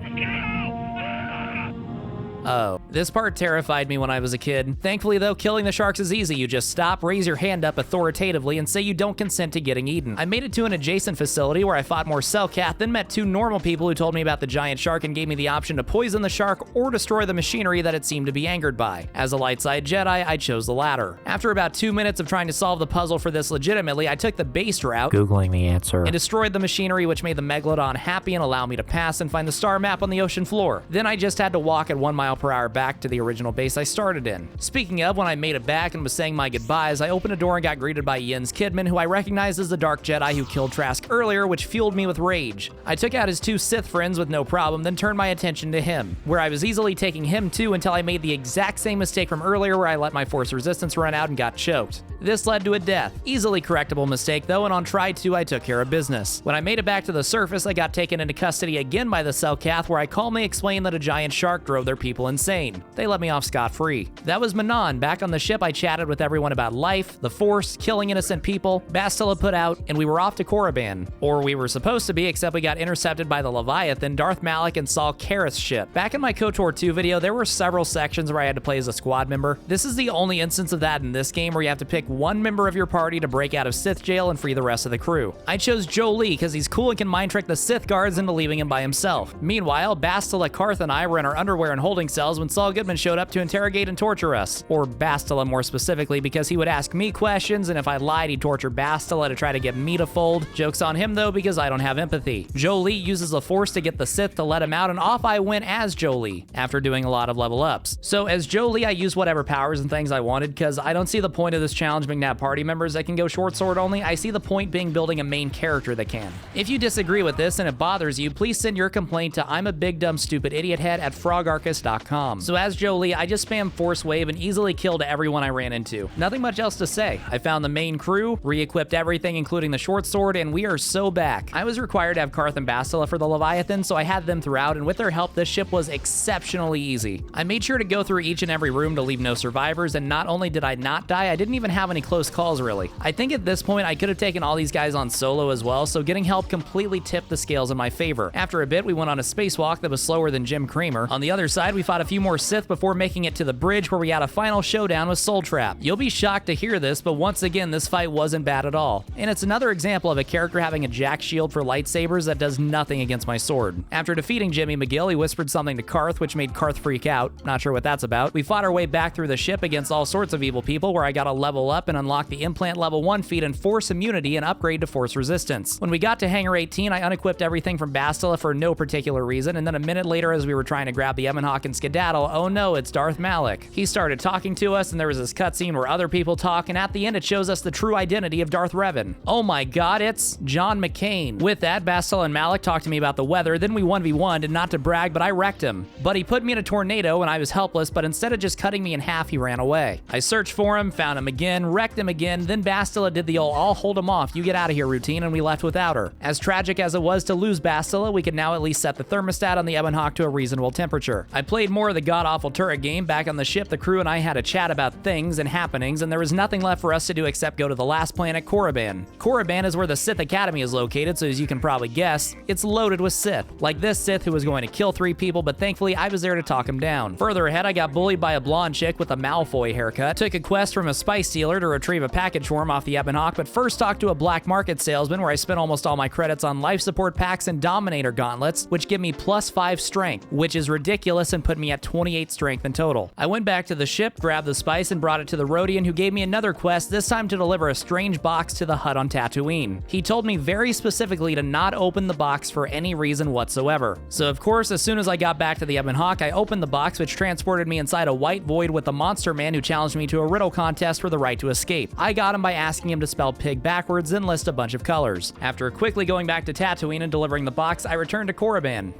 Oh, this part terrified me when I was a kid. Thankfully though, killing the sharks is easy. You just stop, raise your hand up authoritatively, and say you don't consent to getting eaten. I made it to an adjacent facility where I fought more Selkath, then met 2 normal people who told me about the giant shark and gave me the option to poison the shark or destroy the machinery that it seemed to be angered by. As a light side Jedi, I chose the latter. After about 2 minutes of trying to solve the puzzle for this legitimately, I took the base route, Googling the answer, and destroyed the machinery, which made the Megalodon happy and allowed me to pass and find the star map on the ocean floor. Then I just had to walk at 1 mile per hour back to the original base I started in. Speaking of, when I made it back and was saying my goodbyes, I opened a door and got greeted by Jens Kidman, who I recognized as the Dark Jedi who killed Trask earlier, which fueled me with rage. I took out his 2 Sith friends with no problem, then turned my attention to him, where I was easily taking him too until I made the exact same mistake from earlier, where I let my force resistance run out and got choked. This led to a death. Easily correctable mistake though, and on try 2 I took care of business. When I made it back to the surface, I got taken into custody again by the Selkath, where I calmly explained that a giant shark drove their people insane. They let me off scot-free. That was Manon. Back on the ship, I chatted with everyone about life, the Force, killing innocent people, Bastila put out, and we were off to Korriban. Or we were supposed to be, except we got intercepted by the Leviathan, Darth Malak, and Saul Karith's ship. Back in my KOTOR 2 video, there were several sections where I had to play as a squad member. This is the only instance of that in this game, where you have to pick one member of your party to break out of Sith jail and free the rest of the crew. I chose Jolee because he's cool and can mind trick the Sith guards into leaving him by himself. Meanwhile, Bastila, Karth, and I were in our underwear and holding holding cells when Saul Goodman showed up to interrogate and torture us. Or Bastila more specifically, because he would ask me questions, and if I lied, he'd torture Bastila to try to get me to fold. Joke's on him though, because I don't have empathy. Jolie uses the Force to get the Sith to let him out, and off I went as Jolie, after doing a lot of level ups. So as Jolie, I used whatever powers and things I wanted, because I don't see the point of this challenge being to have party members that can go short sword only. I see the point being building a main character that can. If you disagree with this and it bothers you, please send your complaint to I'm a big dumb stupid idiot head at Frogarchist.com. So as Jolie, I just spammed Force Wave and easily killed everyone I ran into. Nothing much else to say. I found the main crew, re-equipped everything including the short sword, and we are so back. I was required to have Karth and Bastila for the Leviathan, so I had them throughout, and with their help, this ship was exceptionally easy. I made sure to go through each and every room to leave no survivors, and not only did I not die, I didn't even have any close calls really. I think at this point I could have taken all these guys on solo as well, so getting help completely tipped the scales in my favor. After a bit, we went on a spacewalk that was slower than Jim Cramer. On the other side, we fought a few more Sith before making it to the bridge where we had a final showdown with Soul Trap. You'll be shocked to hear this, but once again, this fight wasn't bad at all. And it's another example of a character having a jack shield for lightsabers that does nothing against my sword. After defeating Jimmy McGill, he whispered something to Karth, which made Karth freak out. Not sure what that's about. We fought our way back through the ship against all sorts of evil people, where I got a level up and unlocked the implant level 1 feat and Force immunity and upgrade to Force resistance. When we got to Hangar 18, I unequipped everything from Bastila for no particular reason, and then a minute later as we were trying to grab the Evanhawk and skedaddle, oh no, it's Darth Malak. He started talking to us, and there was this cutscene where other people talk, and at the end it shows us the true identity of Darth Revan. Oh my god, it's John McCain. With that, Bastila and Malak talked to me about the weather, then we 1v1'd, and not to brag, but I wrecked him. But he put me in a tornado and I was helpless, but instead of just cutting me in half, he ran away. I searched for him, found him again, wrecked him again, then Bastila did the old I'll hold him off, you get out of here routine, and we left without her. As tragic as it was to lose Bastila, we could now at least set the thermostat on the Evanhawk to a reasonable temperature. I played more of the god-awful turret game. Back on the ship, the crew and I had a chat about things and happenings, and there was nothing left for us to do except go to the last planet, Korriban. Korriban is where the Sith Academy is located, so as you can probably guess, it's loaded with Sith. Like this Sith who was going to kill 3 people, but thankfully I was there to talk him down. Further ahead, I got bullied by a blonde chick with a Malfoy haircut, took a quest from a spice dealer to retrieve a package for him off the Evanhawk, but first talked to a black market salesman where I spent almost all my credits on life support packs and Dominator gauntlets, which give me +5 strength, which is ridiculous and put me at 28 strength in total. I went back to the ship, grabbed the spice, and brought it to the Rhodian, who gave me another quest, this time to deliver a strange box to the hut on Tatooine. He told me very specifically to not open the box for any reason whatsoever. So of course, as soon as I got back to the Evanhawk, I opened the box, which transported me inside a white void with a monster man who challenged me to a riddle contest for the right to escape. I got him by asking him to spell pig backwards and list a bunch of colors. After quickly going back to Tatooine and delivering the box, I returned to Korriban.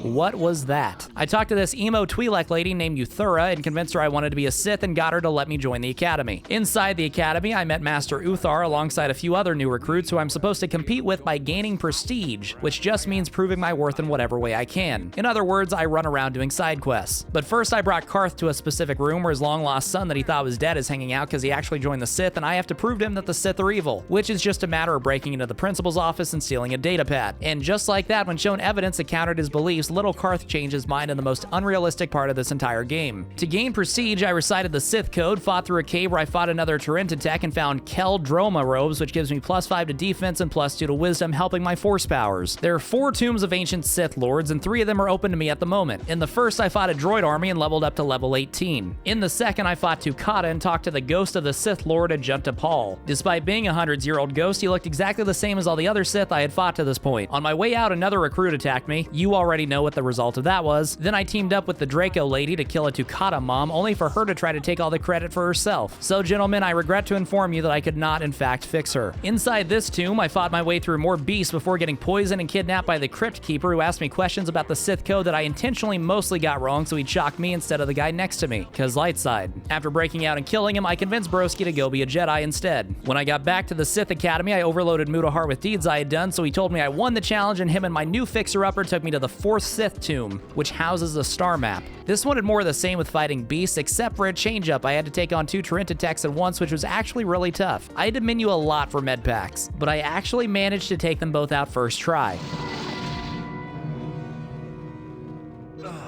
What was that? I talked to this emo Twi'lek lady named Euthura and convinced her I wanted to be a Sith and got her to let me join the Academy. Inside the Academy, I met Master Uthar alongside a few other new recruits who I'm supposed to compete with by gaining prestige, which just means proving my worth in whatever way I can. In other words, I run around doing side quests. But first I brought Karth to a specific room where his long-lost son that he thought was dead is hanging out because he actually joined the Sith, and I have to prove to him that the Sith are evil, which is just a matter of breaking into the principal's office and stealing a data pad. And just like that, when shown evidence that countered his beliefs, little Karth changed his mind in the most unrealistic part of this entire game. To gain prestige, I recited the Sith code, fought through a cave where I fought another Tyrantitech and found Keldroma robes, which gives me +5 to defense and +2 to wisdom, helping my force powers. There are 4 tombs of ancient Sith lords, and 3 of them are open to me at the moment. In the first, I fought a droid army and leveled up to level 18. In the second, I fought Tukata and talked to the ghost of the Sith Lord Ajunta Paul. Despite being a 100-year-old ghost, he looked exactly the same as all the other Sith I had fought to this point. On my way out, another recruit attacked me. You already know what the result of that was. Then I teamed up with the Draco lady to kill a Tukata mom, only for her to try to take all the credit for herself. So gentlemen, I regret to inform you that I could not in fact fix her. Inside this tomb, I fought my way through more beasts before getting poisoned and kidnapped by the Crypt Keeper, who asked me questions about the Sith code that I intentionally mostly got wrong, so he'd shock me instead of the guy next to me, cause light side. After breaking out and killing him, I convinced Broski to go be a Jedi instead. When I got back to the Sith Academy, I overloaded Mutahar with deeds I had done, so he told me I won the challenge, and him and my new fixer-upper took me to the 4th Sith tomb, which houses the star map. This one had more of the same with fighting beasts, except for a change-up. I had to take on 2 Tyrantitechs at once, which was actually really tough. I had to menu a lot for med packs, but I actually managed to take them both out first try.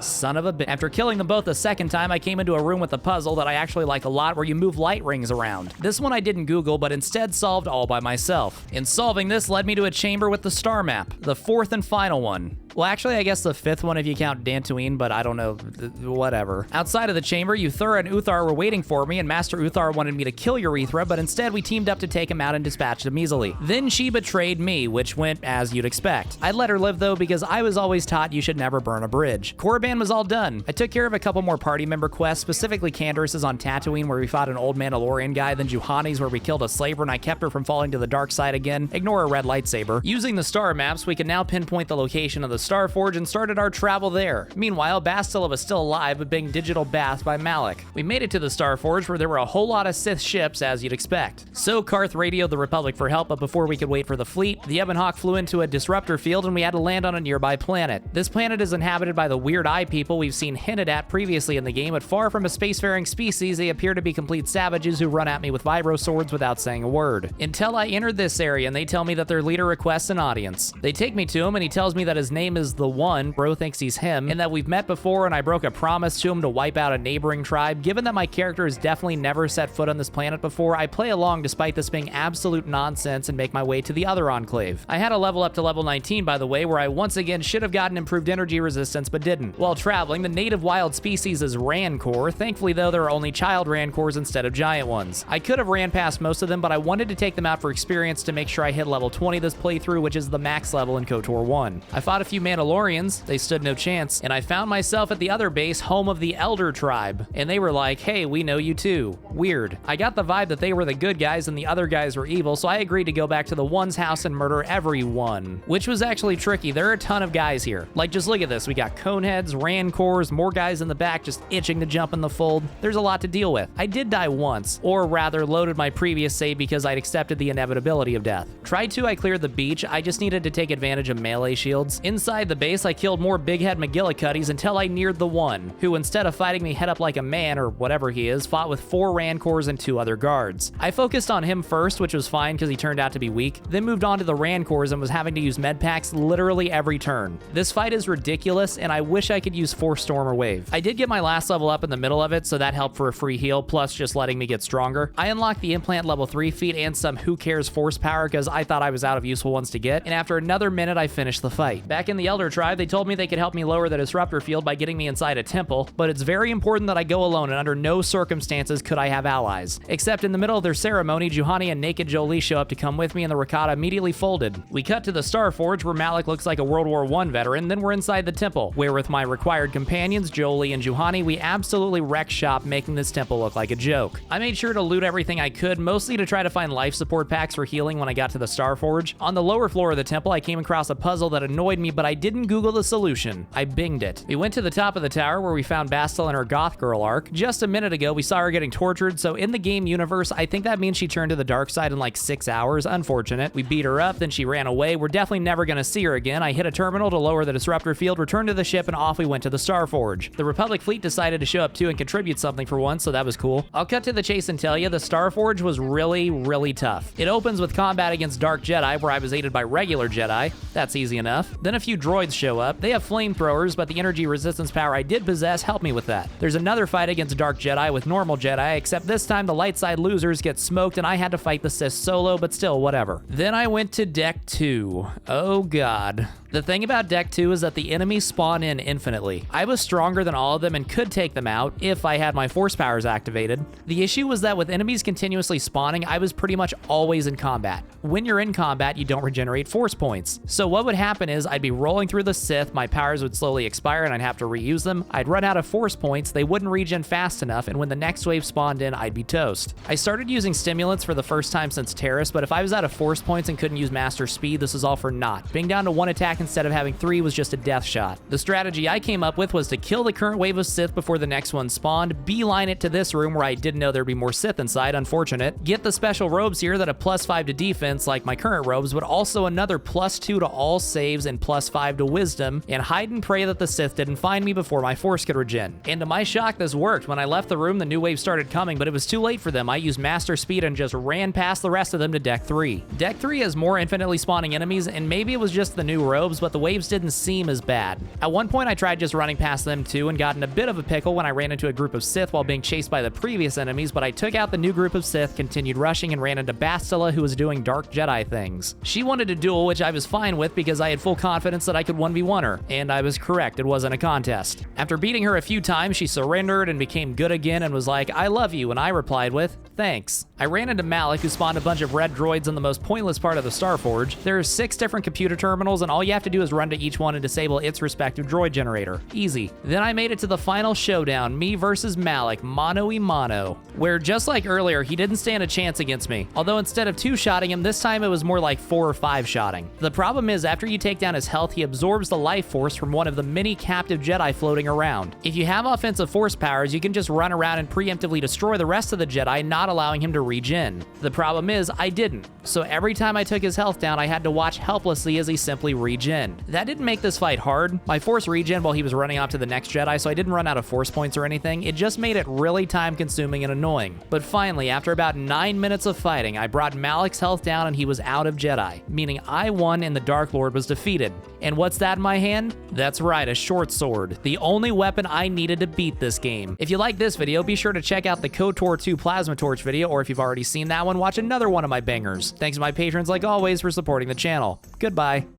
Son of a bitch. After killing them both the second time, I came into a room with a puzzle that I actually like a lot where you move light rings around. This one I didn't Google, but instead solved all by myself. And solving this led me to a chamber with the star map, the 4th and final one. Well, actually, I guess the 5th one if you count Dantooine, but I don't know, whatever. Outside of the chamber, Uthura and Uthar were waiting for me, and Master Uthar wanted me to kill Urethra, but instead we teamed up to take him out and dispatched him easily. Then she betrayed me, which went as you'd expect. I let her live though because I was always taught you should never burn a bridge. Korriban was all done. I took care of a couple more party member quests, specifically Candace's on Tatooine where we fought an old Mandalorian guy, then Juhani's where we killed a slaver and I kept her from falling to the dark side again. Ignore a red lightsaber. Using the star maps, we can now pinpoint the location of the Star Forge and started our travel there. Meanwhile, Bastila was still alive but being digital bathed by Malak. We made it to the Star Forge where there were a whole lot of Sith ships as you'd expect. So Karth radioed the Republic for help, but before we could wait for the fleet, the Ebon Hawk flew into a disruptor field and we had to land on a nearby planet. This planet is inhabited by the weird eye people we've seen hinted at previously in the game, but far from a spacefaring species, they appear to be complete savages who run at me with vibro swords without saying a word. Until I entered this area and they tell me that their leader requests an audience. They take me to him and he tells me that his name is The One, bro thinks he's him, and that we've met before and I broke a promise to him to wipe out a neighboring tribe. Given that my character has definitely never set foot on this planet before, I play along despite this being absolute nonsense and make my way to the other enclave. I had a level up to level 19 by the way, where I once again should have gotten improved energy resistance but didn't. While traveling, the native wild species is Rancor. Thankfully though, there are only child Rancors instead of giant ones. I could have ran past most of them, but I wanted to take them out for experience to make sure I hit level 20 this playthrough, which is the max level in KOTOR 1. I fought a few Mandalorians, they stood no chance, and I found myself at the other base, home of the Elder Tribe, and they were like, hey, we know you too. Weird. I got the vibe that they were the good guys and the other guys were evil, so I agreed to go back to the One's house and murder everyone, which was actually tricky. There are a ton of guys here. Like, just look at this. We got Coneheads, Rancors, more guys in the back just itching to jump in the fold. There's a lot to deal with. I did die once, or rather loaded my previous save because I'd accepted the inevitability of death. Try 2, I cleared the beach. I just needed to take advantage of melee shields. Inside the base, I killed more big head McGillicuddies until I neared the One, who instead of fighting me head up like a man, or whatever he is, fought with 4 Rancors and 2 other guards. I focused on him first, which was fine because he turned out to be weak, then moved on to the Rancors and was having to use med packs literally every turn. This fight is ridiculous, and I wish I could use Force Storm or Wave. I did get my last level up in the middle of it, so that helped for a free heal, plus just letting me get stronger. I unlocked the Implant level 3 feat and some Who Cares Force power because I thought I was out of useful ones to get, and after another minute I finished the fight. Back in the Elder Tribe, they told me they could help me lower the disruptor field by getting me inside a temple, but it's very important that I go alone, and under no circumstances could I have allies. Except in the middle of their ceremony, Juhani and Naked Jolie show up to come with me, and the Rakata immediately folded. We cut to the Star Forge, where Malak looks like a World War I veteran, then we're inside the temple, where with my required companions, Jolie and Juhani, we absolutely wreck shop, making this temple look like a joke. I made sure to loot everything I could, mostly to try to find life support packs for healing when I got to the Star Forge. On the lower floor of the temple, I came across a puzzle that annoyed me, but I didn't Google the solution. I binged it. We went to the top of the tower, where we found Bastila and her goth girl arc. Just a minute ago, we saw her getting tortured, so in the game universe, I think that means she turned to the dark side in like 6 hours. Unfortunate. We beat her up, then she ran away. We're definitely never gonna see her again. I hit a terminal to lower the disruptor field, returned to the ship, and off we went to the Star Forge. The Republic fleet decided to show up too and contribute something for once, so that was cool. I'll cut to the chase and tell you, the Star Forge was really tough. It opens with combat against Dark Jedi, where I was aided by regular Jedi. That's easy enough. Then a few droids show up. They have flamethrowers, but the energy resistance power I did possess helped me with that. There's another fight against Dark Jedi with normal Jedi, except this time the light side losers get smoked and I had to fight the Sith solo, but still, whatever. Then I went to Deck 2. Oh god. The thing about Deck 2 is that the enemies spawn in infinitely. I was stronger than all of them and could take them out if I had my force powers activated. The issue was that with enemies continuously spawning, I was pretty much always in combat. When you're in combat, you don't regenerate force points. So what would happen is I'd be rolling through the Sith, my powers would slowly expire and I'd have to reuse them. I'd run out of force points, they wouldn't regen fast enough, and when the next wave spawned in, I'd be toast. I started using stimulants for the first time since Terrace, but if I was out of force points and couldn't use Master Speed, this was all for naught. Being down to 1 attack instead of having 3 was just a death shot. The strategy I came up with was to kill the current wave of Sith before the next one spawned, beeline it to this room where I didn't know there'd be more Sith inside, unfortunate, get the special robes here that have +5 to defense like my current robes, but also another +2 to all saves and +5 to wisdom, and hide and pray that the Sith didn't find me before my force could regen. And to my shock, this worked. When I left the room, the new wave started coming, but it was too late for them. I used Master Speed and just ran past the rest of them to Deck 3. Deck 3 has more infinitely spawning enemies, and maybe it was just the new robes, globes, but the waves didn't seem as bad. At one point, I tried just running past them too and got in a bit of a pickle when I ran into a group of Sith while being chased by the previous enemies, but I took out the new group of Sith, continued rushing, and ran into Bastila, who was doing dark Jedi things. She wanted a duel, which I was fine with because I had full confidence that I could 1v1 her, and I was correct, it wasn't a contest. After beating her a few times, she surrendered and became good again and was like, "I love you," and I replied with, "Thanks." I ran into Malik, who spawned a bunch of red droids in the most pointless part of the Starforge. There are 6 different computer terminals, and all you have to do is run to each one and disable its respective droid generator. Easy. Then I made it to the final showdown, me versus Malik, mano-y-mano, where just like earlier, he didn't stand a chance against me. Although instead of 2-shotting him, this time it was more like 4 or 5-shotting. The problem is, after you take down his health, he absorbs the life force from one of the many captive Jedi floating around. If you have offensive force powers, you can just run around and preemptively destroy the rest of the Jedi, not allowing him to regen. The problem is, I didn't. So every time I took his health down, I had to watch helplessly as he simply regen. That didn't make this fight hard. My force regen while he was running off to the next Jedi, so I didn't run out of force points or anything. It just made it really time-consuming and annoying. But finally, after about 9 minutes of fighting, I brought Malik's health down and he was out of Jedi, meaning I won and the Dark Lord was defeated. And what's that in my hand? That's right, a short sword. The only weapon I needed to beat this game. If you like this video, be sure to check out the KOTOR 2 Plasma Torch video, or if you've already seen that one, watch another one of my bangers. Thanks to my patrons like always for supporting the channel. Goodbye.